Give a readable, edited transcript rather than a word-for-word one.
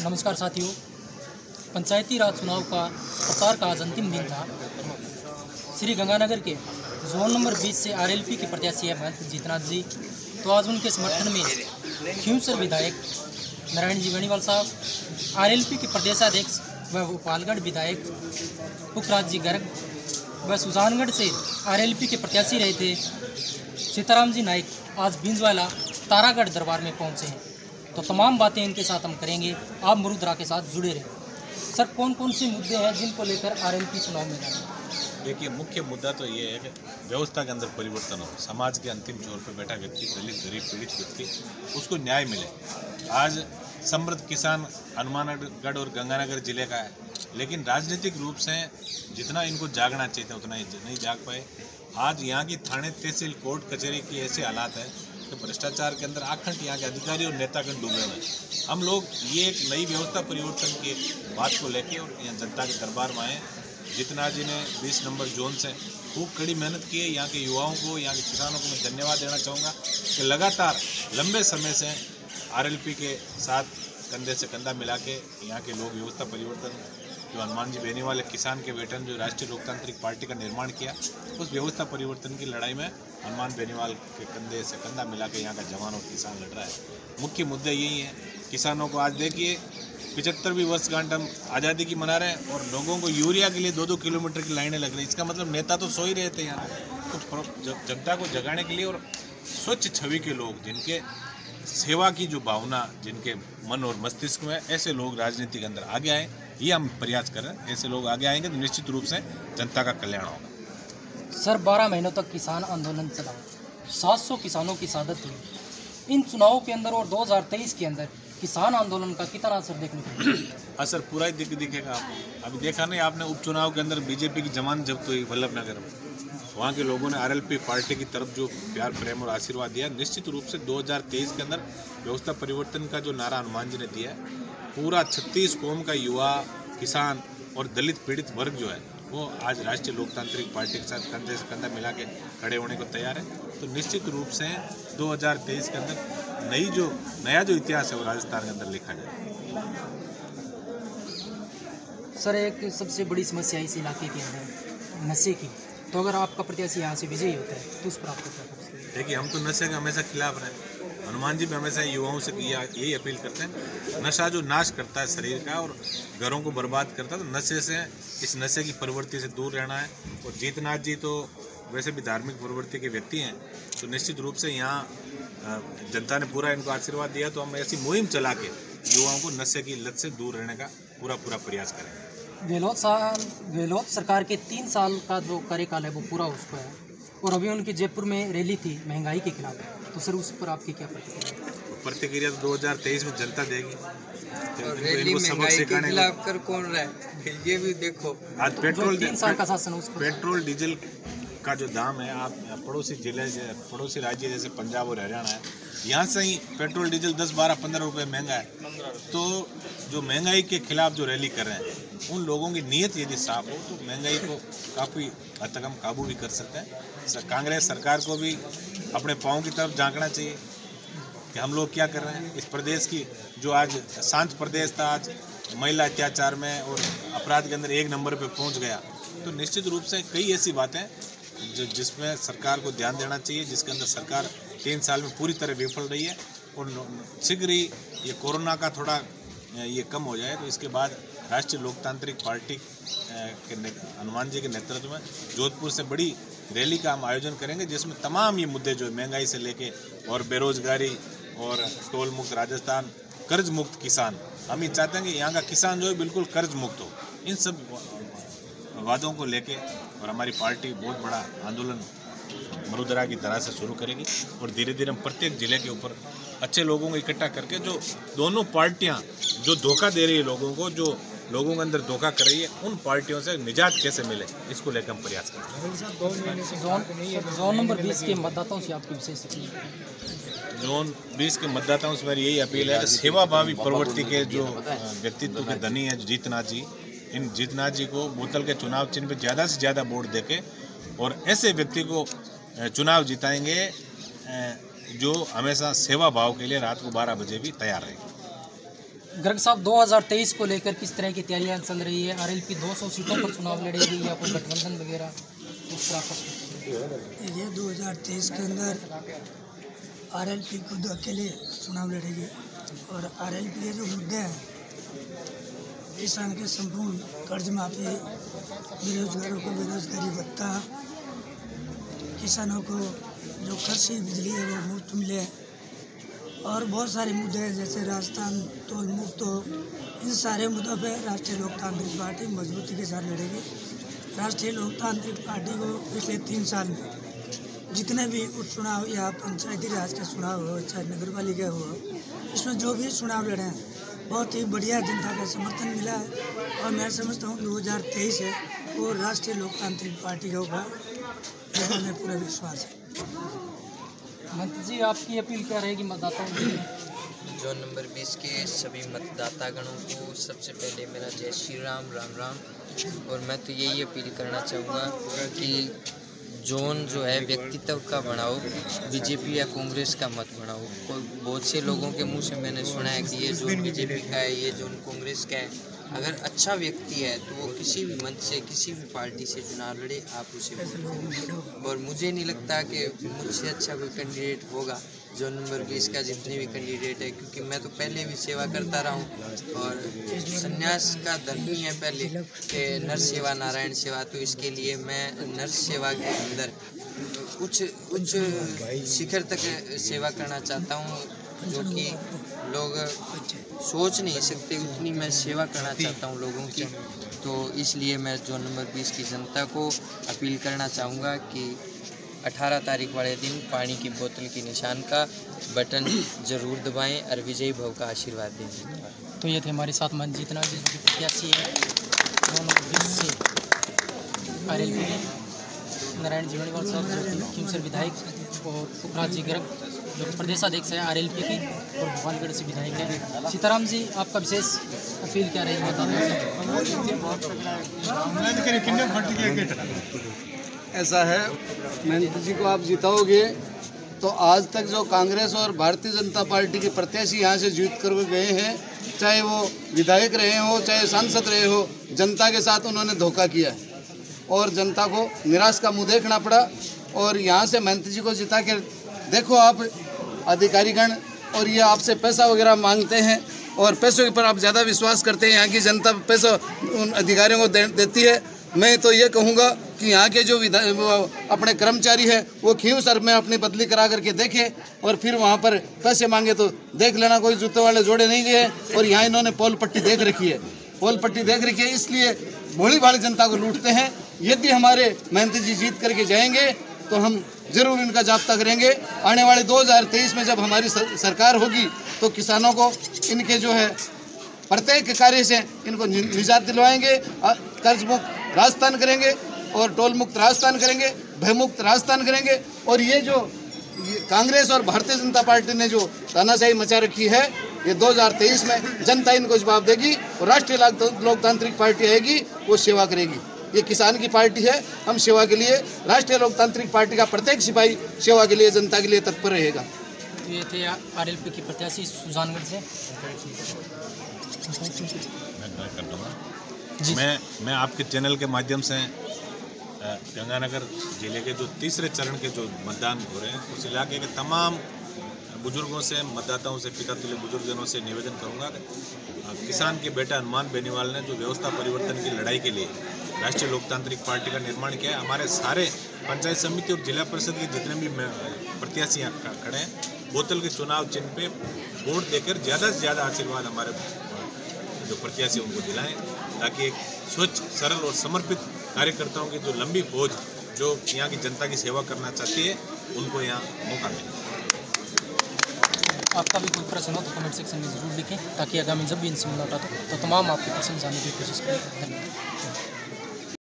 नमस्कार साथियों, पंचायती राज चुनाव का प्रचार का आज अंतिम दिन था। श्री गंगानगर के जोन नंबर 20 से आरएलपी के प्रत्याशी है महंत जीतनाथ जी। तो आज उनके समर्थन में खींवसर विधायक नारायण जी बेनीवाल साहब, आरएलपी के प्रदेशाध्यक्ष व भोपालगढ़ विधायक पुखराज जी गर्ग व सुजानगढ़ से आरएलपी के प्रत्याशी रहे थे सीताराम जी नाइक आज बिंजवाला तारागढ़ दरबार में पहुंचे हैं। तो तमाम बातें इनके साथ हम करेंगे। आप मुरुद्रा के साथ जुड़े रहें। सर, कौन कौन से मुद्दे हैं जिनको लेकर आरएलपी चुनाव में जाना? देखिए, मुख्य मुद्दा तो ये है कि व्यवस्था के अंदर परिवर्तन हो, समाज के अंतिम छोर पर बैठा व्यक्ति, दलित, गरीब, पीड़ित व्यक्ति, उसको न्याय मिले। आज समृद्ध किसान हनुमानगढ़ और गंगानगर जिले का है, लेकिन राजनीतिक रूप से जितना इनको जागना चाहिए था उतना ही नहीं जाग पाए। आज यहाँ की थाने, तहसील, कोर्ट कचहरी की ऐसे हालात है कि भ्रष्टाचार के अंदर आखंड यहाँ के अधिकारी और नेतागण डूबे हुए हैं। हम लोग ये एक नई व्यवस्था परिवर्तन की बात को लेके और यहाँ जनता के दरबार में आए। जीतनाथ जी ने 20 नंबर जोन से खूब कड़ी मेहनत की है। यहाँ के युवाओं को, यहाँ के किसानों को मैं धन्यवाद देना चाहूँगा कि लगातार लंबे समय से आरएलपी के साथ कंधे से कंधा मिला के यहाँ के लोग व्यवस्था परिवर्तन, जो हनुमान जी बेनीवाल किसान के वेतन, जो राष्ट्रीय लोकतांत्रिक पार्टी का निर्माण किया, उस व्यवस्था परिवर्तन की लड़ाई में हनुमान बेनीवाल के कंधे से कंधा मिला के यहाँ का जवान और किसान लड़ रहा है। मुख्य मुद्दे यही हैं। किसानों को आज देखिए 75वीं वर्षगांठ हम आज़ादी की मना रहे हैं और लोगों को यूरिया के लिए 2-2 किलोमीटर की लाइनें लग रही। इसका मतलब नेता तो सो ही रहे थे यहाँ, तो जनता को जगाने के लिए और स्वच्छ छवि के लोग, जिनके सेवा की जो भावना जिनके मन और मस्तिष्क में, ऐसे लोग राजनीति के अंदर आगे आए। ये हम प्रयास कर रहे हैं। ऐसे लोग आगे आएंगे तो निश्चित रूप से जनता का कल्याण होगा। सर, 12 महीनों तक किसान आंदोलन चला, 700 किसानों की शहादत हुई। इन चुनावों के अंदर और 2023 के अंदर किसान आंदोलन का कितना असर देखने को मिला? असर पूरा ही दिखेगा आपको। अभी देखा नहीं आपने, उपचुनाव के अंदर बीजेपी की जमान जब्त हुई वल्लभनगर में। वहाँ के लोगों ने आरएलपी पार्टी की तरफ जो प्यार, प्रेम और आशीर्वाद दिया, निश्चित रूप से 2023 के अंदर व्यवस्था परिवर्तन का जो नारा हनुमान जी ने दिया है, पूरा 36 कौम का युवा, किसान और दलित पीड़ित वर्ग जो है वो आज राष्ट्रीय लोकतांत्रिक पार्टी के साथ कंधे से कंधा मिला के खड़े होने को तैयार है। तो निश्चित रूप से 2023 के अंदर नया जो इतिहास है वो राजस्थान के अंदर लिखा जाए। सर, एक सबसे बड़ी समस्या इस इलाके के अंदर नशे की, तो अगर आपका प्रत्याशी यहाँ से विजयी होता है तो उस पर आपको क्या करते हैं? देखिए, हम तो नशे के हमेशा खिलाफ रहे। हनुमान जी भी हमेशा युवाओं से यही अपील करते हैं, नशा जो नाश करता है शरीर का और घरों को बर्बाद करता है, तो नशे से, इस नशे की प्रवृत्ति से दूर रहना है। और जीतनाथ जी तो वैसे भी धार्मिक प्रवृत्ति के व्यक्ति हैं, तो निश्चित रूप से यहाँ जनता ने पूरा इनको आशीर्वाद दिया, तो हम ऐसी मुहिम चला के युवाओं को नशे की लत से दूर रहने का पूरा प्रयास करेंगे। गहलोत सरकार के 3 साल का जो कार्यकाल है वो पूरा हो चुका है और अभी उनकी जयपुर में रैली थी महंगाई के खिलाफ, तो सर उस पर आपकी क्या प्रतिक्रिया? तो 2023 में जनता देगी। रैली महंगाई के खिलाफ कर कौन रहा है ये भी देखो। आज पेट्रोल, 3 साल का शासन, पेट्रोल डीजल का जो दाम है, आप पड़ोसी जिले से, पड़ोसी राज्य जैसे पंजाब और हरियाणा है, यहाँ से ही पेट्रोल डीजल 10, 12, 15 रुपये महंगा है। तो जो महंगाई के खिलाफ जो रैली कर रहे हैं, उन लोगों की नीयत यदि साफ हो तो महंगाई को काफ़ी हद तक हम काबू भी कर सकते हैं। कांग्रेस सरकार को भी अपने पाँव की तरफ झांकना चाहिए कि हम लोग क्या कर रहे हैं। इस प्रदेश की जो आज शांत प्रदेश था, आज महिला अत्याचार में और अपराध के अंदर 1 नंबर पे पहुंच गया। तो निश्चित रूप से कई ऐसी बातें जिसमें सरकार को ध्यान देना चाहिए, जिसके अंदर सरकार 3 साल में पूरी तरह विफल रही है। और शीघ्र ही ये कोरोना का थोड़ा ये कम हो जाए तो इसके बाद राष्ट्रीय लोकतांत्रिक पार्टी के हनुमान जी के नेतृत्व में जोधपुर से बड़ी रैली का हम आयोजन करेंगे, जिसमें तमाम ये मुद्दे जो महंगाई से लेके और बेरोजगारी और टोल मुक्त राजस्थान, कर्ज मुक्त किसान, हम ये चाहते हैं कि यहाँ का किसान जो है बिल्कुल कर्ज मुक्त हो। इन सब वादों को लेके और हमारी पार्टी बहुत बड़ा आंदोलन मुरुद्रा की तरह से शुरू करेगी और धीरे धीरे हम प्रत्येक जिले के ऊपर अच्छे लोगों को इकट्ठा करके, जो दोनों पार्टियां जो धोखा दे रही है लोगों को, जो लोगों के अंदर धोखा कर रही है, उन पार्टियों से निजात कैसे मिले, इसको लेकर हम प्रयास करेंगे। जोन नंबर 20 के मतदाताओं से आपकी विशेष जोन 20 के मतदाताओं से मेरी यही अपील है कि सेवाभावी प्रवृत्ति के जो व्यक्तित्व के धनी हैं जीतनाथ जी, इन जीतनाथ जी को बोतल के चुनाव चिन्ह पर ज़्यादा से ज़्यादा वोट देके और ऐसे व्यक्ति को चुनाव जिताएंगे जो हमेशा सेवा भाव के लिए रात को 12 बजे भी तैयार रहेगी। गर्ग साहब, 2023 को लेकर किस तरह की तैयारियां चल रही है? आरएलपी 200 सीटों पर चुनाव लड़ेगी या कोई गठबंधन वगैरह? ये 2023 के अंदर आरएलपी खुद अकेले चुनाव लड़ेगी और आरएलपी के जो मुद्दे हैं, किसान के संपूर्ण कर्ज माफी, बेरोजगारों को बेरोजगारी भत्ता, किसानों को जो कृषि बिजली है वो मुफ्त मिले और बहुत सारे मुद्दे हैं जैसे राजस्थान टोल मुक्त हो। इन सारे मुद्दों पे राष्ट्रीय लोकतांत्रिक पार्टी मजबूती के साथ लड़ेगी। राष्ट्रीय लोकतांत्रिक पार्टी को पिछले 3 साल में जितने भी उपचुनाव या पंचायती राज के चुनाव हो, चाहे नगर पालिका हो, इसमें जो भी चुनाव लड़े हैं बहुत ही बढ़िया जनता का समर्थन मिला है और मैं समझता हूँ 2023 है वो राष्ट्रीय लोकतांत्रिक पार्टी का होगा, हमें पूरा विश्वास है। मंत्री जी, आपकी अपील क्या रहेगी मतदाताओं के लिए? जोन नंबर 20 के सभी मतदातागणों को सबसे पहले मेरा जय श्री राम, राम राम। और मैं तो यही अपील करना चाहूँगा कि जोन जो है व्यक्तित्व का बनाओ, बीजेपी या कांग्रेस का मत बनाओ। बहुत से लोगों के मुंह से मैंने सुना है कि ये जोन बीजेपी का है, ये जोन कांग्रेस का है। अगर अच्छा व्यक्ति है तो वो किसी भी मंच से, किसी भी पार्टी से चुनाव लड़े, आप उसे वोट। और मुझे नहीं लगता कि मुझसे अच्छा कोई कैंडिडेट होगा जोन नंबर 20 का, जितने भी कैंडिडेट है, क्योंकि मैं तो पहले भी सेवा करता रहा हूँ और संन्यास का धर्म ही है पहले कि नर सेवा नारायण सेवा। तो इसके लिए मैं नर सेवा के अंदर उच्च शिखर तक सेवा करना चाहता हूँ, जो कि लोग सोच नहीं सकते, उतनी मैं सेवा करना चाहता हूँ लोगों की। तो इसलिए मैं जोन नंबर 20 की जनता को अपील करना चाहूँगा कि 18 तारीख वाले दिन पानी की बोतल के निशान का बटन ज़रूर दबाएं और विजयी भव का आशीर्वाद दें। तो ये थे हमारे साथ मनजीत नाथ जी, जो प्रत्याशी है जोन नंबर 20 से आरएलपी, नारायण जी मणिवाल साहब जो कि खीमसर विधायक, और पुखराज जी गर्ग जो प्रदेशाध्यक्ष है आरएलपी की और भोपालगढ़ से विधायक है। सीताराम जी, आपका विशेष अपील क्या रहेगी ऐसा है, मंत्री जी को आप जिताओगे तो आज तक जो कांग्रेस और भारतीय जनता पार्टी के प्रत्याशी यहाँ से जीत कर गए हैं, चाहे वो विधायक रहे हो चाहे सांसद रहे हो, जनता के साथ उन्होंने धोखा किया है और जनता को निराश का मुंह देखना पड़ा। और यहाँ से मंत्री जी को जिता के देखो आप, अधिकारीगण और ये आपसे पैसा वगैरह मांगते हैं और पैसों पर आप ज़्यादा विश्वास करते हैं। यहाँ की जनता पैसा उन अधिकारियों को देती है। मैं तो ये कहूँगा कि यहाँ के जो अपने कर्मचारी है वो खींवसर में अपनी बदली करा करके देखे और फिर वहाँ पर पैसे मांगे तो देख लेना, कोई जूते वाले जोड़े नहीं लिए। और यहाँ इन्होंने पोल पट्टी देख रखी है, पोल पट्टी देख रखी है, इसलिए भोली भाली जनता को लूटते हैं। यदि हमारे मंत्री जी जीत करके जाएंगे तो हम जरूर इनका जाब्ता करेंगे। आने वाले 2023 में जब हमारी सरकार होगी तो किसानों को इनके जो है प्रत्येक कार्य से इनको निजात दिलवाएंगे, कर्ज मुक्त राजस्थान करेंगे और टोल मुक्त राजस्थान करेंगे, भयमुक्त राजस्थान करेंगे। और ये जो कांग्रेस और भारतीय जनता पार्टी ने जो तानाशाही मचा रखी है, ये 2023 में जनता इनको जवाब देगी और राष्ट्रीय लोकतांत्रिक पार्टी आएगी, वो सेवा करेगी। ये किसान की पार्टी है, हम सेवा के लिए, राष्ट्रीय लोकतांत्रिक पार्टी का प्रत्येक सिपाही सेवा के लिए, जनता के लिए तत्पर रहेगा। ये थे आरएलपी की प्रत्याशी सुजानगढ़ से। मैं आपके चैनल के माध्यम से गंगानगर जिले के जो तीसरे चरण के जो मतदान हो रहे हैं उस इलाके के तमाम बुजुर्गों से, मतदाताओं से, पिता तुल्य बुजुर्गजनों से निवेदन करूंगा, किसान के बेटा हनुमान बेनीवाल ने जो व्यवस्था परिवर्तन की लड़ाई के लिए राष्ट्रीय लोकतांत्रिक पार्टी का निर्माण किया है, हमारे सारे पंचायत समिति और जिला परिषद के जितने भी प्रत्याशी खड़े हैं, बोतल के चुनाव चिन्ह पे वोट देकर ज़्यादा से ज़्यादा आशीर्वाद हमारे जो प्रत्याशी उनको दिलाएं, ताकि एक स्वच्छ, सरल और समर्पित कार्यकर्ताओं की जो लंबी फौज जो यहाँ की जनता की सेवा करना चाहती है, उनको यहाँ मौका मिले। आपका भी कोई प्रश्न हो तो कमेंट सेक्शन में ज़रूर लिखें, ताकि आगामी जब भी इनसे मुलाकात हो तो तमाम आपके प्रश्न जानने की कोशिश करें। धन्यवाद।